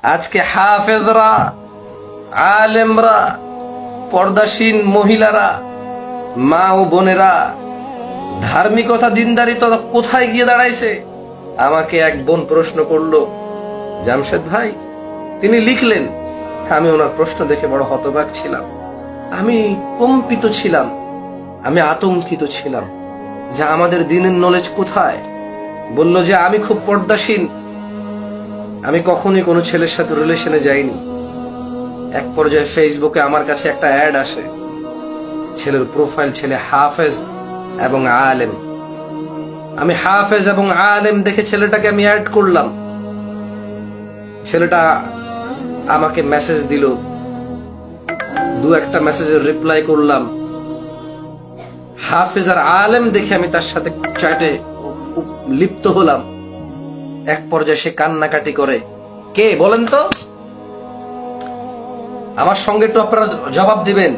আজকে হাফেজরা, আলেমরা, পর্দাসীন মহিলারা, মা ও বোনেরা, ধার্মিকতা দিনদারিতা কোথায় গিয়ে দাঁড়াইছে? আমাকে এক বোন প্রশ্ন করলো, জামশেদ ভাই। তিনি লিখলেন, আমি ওনার প্রশ্ন দেখে বড় হতবাক ছিলাম, আমি কম্পিত ছিলাম, আমি আতঙ্কিত ছিলাম যে আমাদের দিনের নলেজ কোথায়। বলল যে আমি খুব পর্দাসীন, আমি কখনোই কোনো ছেলের সাথে রিলেশনে যাইনি। এক পর্যায়ে ফেসবুকে আমার কাছে একটা অ্যাড আসে, ছেলের প্রোফাইল, ছেলে হাফেজ এবং আলেম। আমি হাফেজ এবং আলেম দেখে ছেলেটাকে আমি অ্যাড করলাম। ছেলেটা আমাকে মেসেজ দিল, দু একটা মেসেজের রিপ্লাই করলাম। হাফেজ আর আলেম দেখে আমি তার সাথে চ্যাটে লিপ্ত হলাম। এক পর্যায়ে সে কান্নাকাটি করে। কে বলেন তো? আমার সঙ্গে একটু আপনারা জবাব দিবেন।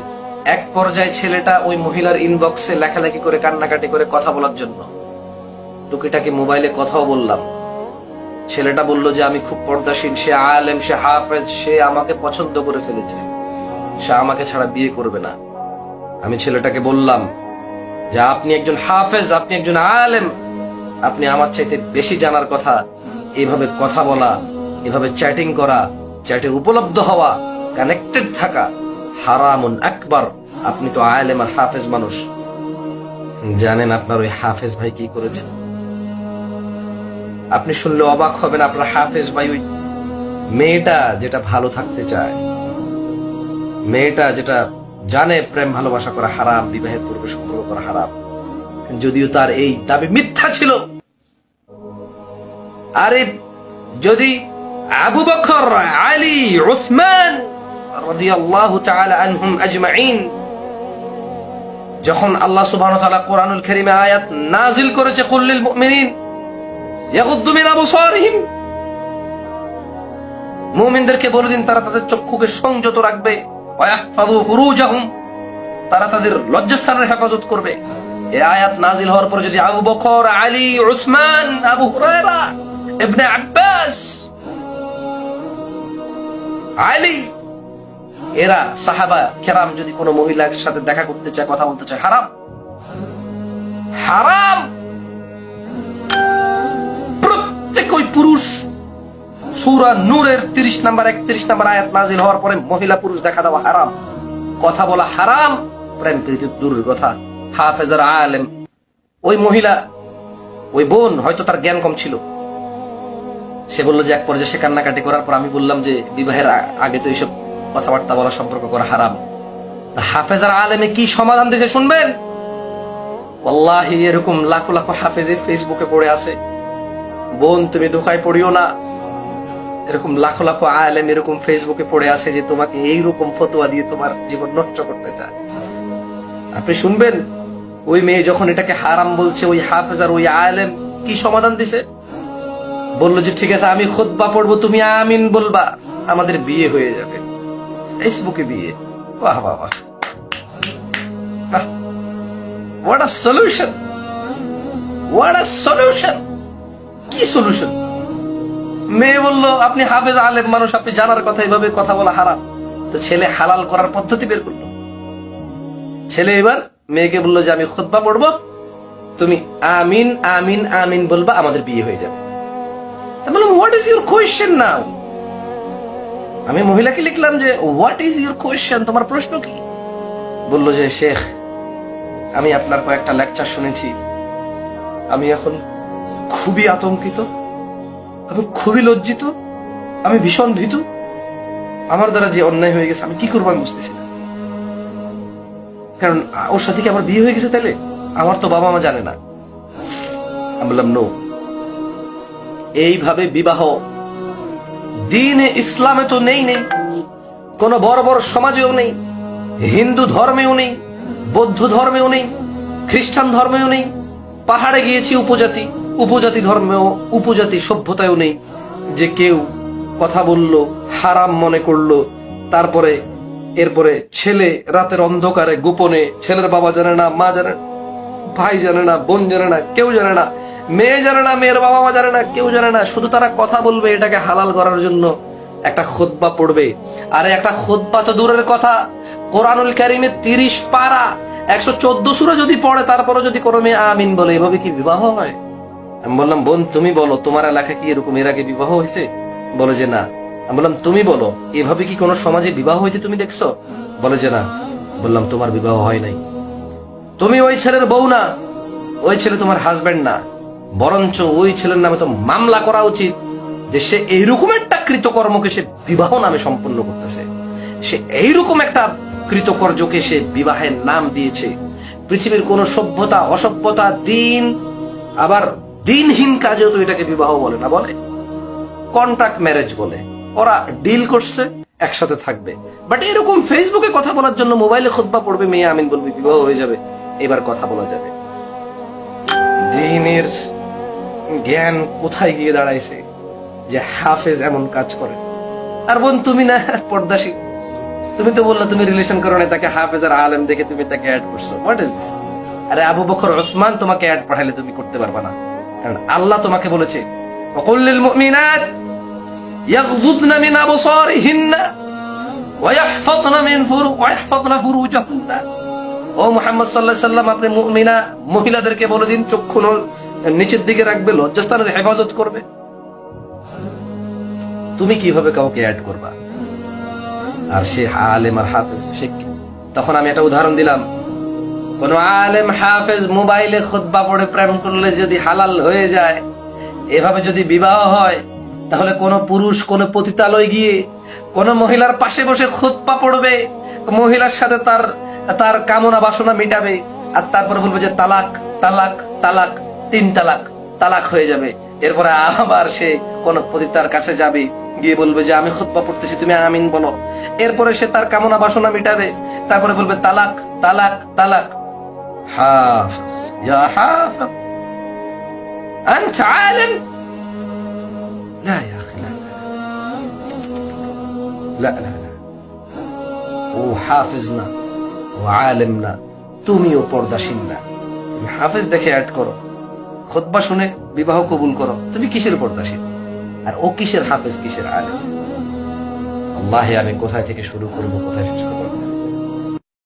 এক পর্যায়ে ছেলেটা ওই মহিলার ইনবক্সে লেখালেখি করে, কান্নাকাটি করে কথা বলার জন্য। টুকিটাকি মোবাইলে কথাও বললাম। ছেলেটা বলল যে আমি খুব পর্দাসীন, সে আলেম, সে হাফেজ, সে আমাকে পছন্দ করে ফেলেছে, সে আমাকে ছাড়া বিয়ে করবে না। আমি ছেলেটাকে বললাম যে আপনি একজন হাফেজ, আপনি একজন আলেম, আপনি আমার চাইতে বেশি জানার কথা। এইভাবে কথা বলা, এভাবে চ্যাটিং করা, চ্যাটে উপলব্ধ হওয়া, কানেক্টেড থাকা হারামুন আকবার। আপনি তো আলেম আর হাফেজ মানুষ। জানেন আপনার ওই হাফেজ ভাই কি করেছে? আপনি শুনলে অবাক হবেন। আপনার হাফেজ ভাই ওই মেয়েটা যেটা ভালো থাকতে চায়, মেয়েটা যেটা জানে প্রেম ভালোবাসা করা হারাম, বিবাহের পূর্বে সম্পর্ক করা হারাম, যদিও তার এই দাবি মিথ্যা ছিল। আরে যদি আবু বকর, আলী, উসমান রাদিয়াল্লাহু তাআলা আনহুম আজমাইন, যখন আল্লাহ সুবহানাহু ওয়া তাআলা কোরআনুল কারীমে আয়াত নাযিল করেছে, কুল লিল মুমিনিন ইয়াগুদ্দু মিন আবসারিহিম, মুমিনদেরকে বলে দিন তারা তাদের চক্ষুকে সংযত রাখবে, ওয়া ইয়াহফাযু ফুরুজাহুম, তারা তাদের লজ্জাস্থানের হেফাজত করবে। এই আয়াত নাযিল হওয়ার পর যদি আবু বকর, আলী, উসমান, আবু হুরায়রা, ইবনে আব্বাস, আলী, এরা সাহাবা কেরাম যদি কোনো মহিলার সাথে দেখা করতে চায়, কথা বলতে চায়, হারাম, হারাম। প্রত্যেক ওই পুরুষ, সূরা নূরের 30 নম্বর 31 নম্বর আয়াত নাযিল হওয়ার পরে মহিলা পুরুষ দেখা দেওয়া হারাম, কথা বলা হারাম, প্রেম প্রীতি দূরের কথা। হাফেজ আর আলেম, ওই মহিলা, ওই বোন হয়তো তার জ্ঞান কম ছিল, সে বললো যে এক পর্যায়ে সে কান্নাকাটি করার পর আমি বললাম যে বিবাহের আগে তো এইসব কথাবার্তা বলা, সম্পর্ক করা হারাম। হাফেজ আর আলেমে কি সমাধান দিয়েছে শুনবেন? ওয়াল্লাহি এরকম লাখো লাখো হাফেজে ফেসবুকে পড়ে আছে। বোন তুমি ধোঁকায় পড়িও না। এরকম লাখো লাখো আলেম এরকম ফেসবুকে পড়ে আছে যে তোমাকে এইরকম ফতোয়া দিয়ে তোমার জীবন নষ্ট করতে চায়। আপনি শুনবেন ওই মেয়ে যখন এটাকে হারাম বলছে, ওই হাফেজ আর ওই আলেম কি সমাধান দিছে? বললো যে ঠিক আছে আমি খুতবা পড়বো, তুমি আমিন বলবা, আমাদের বিয়ে হয়ে যাবে। ফেসবুকে বিয়ে। বাহ বাহ বাহ, what a solution, what a solution. কি সলিউশন? মেয়ে বলল আপনি হাফেজ আলেম মানুষ, আপনি জানার কথা, এইভাবে কথা বলা হারাম। তো ছেলে হালাল করার পদ্ধতি বের করলো। ছেলে এবার মেয়েকে বললো যে আমি খুতবা পড়বো, তুমি আমিন আমিন আমিন বলবা, আমাদের বিয়ে হয়ে যাবে। বললাম হোয়াট ইজ ইউর কোয়েশ্চেন নাও? আমি মহিলাকে লিখলাম যে হোয়াট ইজ ইউর কোয়েশ্চেন, তোমার প্রশ্ন কি? বললো যে শেখ, আমি আপনার কয়েকটা লেকচার শুনেছি, আমি এখন খুবই আতঙ্কিত, আমি খুবই লজ্জিত, আমি ভীষণ ভীতু, আমার দ্বারা যে অন্যায় হয়ে গেছে আমি কি করবো আমি বুঝতেছি না। কারণ ওর সাথে কি আমার বিয়ে হয়ে গেছে, তাইলে আমার তো বাবা মা জানে না। আমি বললাম নো, এইভাবে বিবাহ দ্বীনে ইসলামে তো নেই, নেই কোন বড় বড় সমাজেও নেই, হিন্দু ধর্মেও নেই, বৌদ্ধ ধর্মেও নেই, খ্রিস্টান ধর্মেও নেই, পাহাড়ে গিয়েছি উপজাতি, উপজাতি ধর্মেও, উপজাতি সভ্যতায়ও নেই যে কেউ কথা বলল হারাম মনে করলো, তারপরে এরপরে ছেলে রাতের অন্ধকারে গোপনে, ছেলের বাবা জানে না, মা জানে না, ভাই জানে না, বোন জানে না, কেউ জানে না, মেয়ে জানে না, মেয়ের বাবা মা জানে না, কেউ জানে না, শুধু তারা কথা বলবে এটাকে হালাল করার জন্য একটা খুতবা পড়বে, আরে একটা খুতবা তো দূরের কথা, কোরআনুল কারীমে 30 পারা 114 সূরা যদি পড়ে তারপরে যদি কোনো মেয়ে আমিন বলে, এভাবে কি বিবাহ হয়? আমি বললাম বোন তুমি বলো, তোমার এলাকায় কি এরকম এর আগে বিবাহ হয়েছে? বলে যে না। আমি বললাম তুমি বলো, এভাবে কি কোনো সমাজে বিবাহ হইতে তুমি দেখছো? বলে যে না। বললাম তোমার বিবাহ হয় নাই, তুমি ওই ছেলের বউ না, ওই ছেলে তোমার হাজবেন্ড না, বরঞ্চ ওই ছেলের নামে তো মামলা করা উচিত যে সে এইরকম একটা কৃতকর্মকে সে বিবাহ নামে সম্পন্ন করতেছে, সে এইরকম একটা কৃতকর্যকে সে বিবাহের নাম দিয়েছে। পৃথিবীর কোন সভ্যতা, অসভ্যতা, দিন, আবার দিনহীন কাজেও তো এটাকে বিবাহ বলে না, বলে কন্ট্রাক্ট ম্যারেজ বলে। ওরা ডিল করছে একসাথে থাকবে, বাট এরকম ফেসবুকে কথা বলার জন্য মোবাইলে খুতবা পড়বে, মেয়ে আমিন বলবে, বিবাহ হয়ে যাবে, এবার কথা বলা যাবে। দিনের জ্ঞান কোথায় গিয়ে দাঁড়াইছে যে হাফেজ এমন কাজ করে? আর বোন তুমি না পর্দাশীল, তুমি তো বললা তুমি রিলেশন করো না, তাকে হাফেজ আর আলেম দেখে তুমি তাকে অ্যাড করছো। What is this? আরে আবু বকর ওসমান তোমাকে অ্যাড পাঠাইলে তুমি করতে পারবা না, কারণ আল্লাহ তোমাকে বলেছে ওয়াকুল লিল মুমিনাত ইয়াগদুদনা মিন আবসারিহিন্না ওয়া ইয়াহফাযনা ফুরুজাহুন্না। ও মুহাম্মদ সাল্লাল্লাহু আলাইহি সাল্লাম, আপনি মুমিনা মহিলাদেরকে বলে দিন চক্ষু নিচের দিকে রাখবে, লজ্জাস্থানের হেফাজত করবে। তুমি কিভাবে কাউকে অ্যাড করবা? আর সে আলেম আর হাফেজ, সে তখন আমি একটা উদাহরণ দিলাম, কোন আলেম হাফেজ মোবাইলে খুতবা পড়ে প্রেম করলে যদি হালাল হয়ে যায়, এভাবে যদি বিবাহ হয়, তাহলে কোন পুরুষ কোন পতিতালয় গিয়ে কোন মহিলার পাশে বসে খুতবা পড়বে, মহিলার সাথে তার কামনা বাসনা মিটাবে, আর তারপরে বলবে যে তালাক তালাক তালাক, 3 তালাক, তালাক হয়ে যাবে। এরপরে আবার সে কোন পতিতার কাছে যাবে, গিয়ে বলবে যে আমি খুতবা পড়তেছি, তুমি আমিন বলো। এরপরে সে তার কামনা বাসনা মিটাবে, তারপরে বলবে তালাক তালাক তালাক। হাফেজ, ইয়া হাফেজ আনতা আলিম? লা ইয়া আখি, লা লা লা, ও হাফেজ না, ও আলেম না, তুমিও পর্দাশীল না। তুমি হাফেজ দেখে অ্যাড করো, খুতবা শুনে বিবাহ কবুল করো, তুমি কিসের পর্দাশীল? আর ও কিসের হাফেজ, কিসের আলেম? আল্লাহে আমি কোথায় থেকে শুরু করবো, কোথায় শেষ করবো?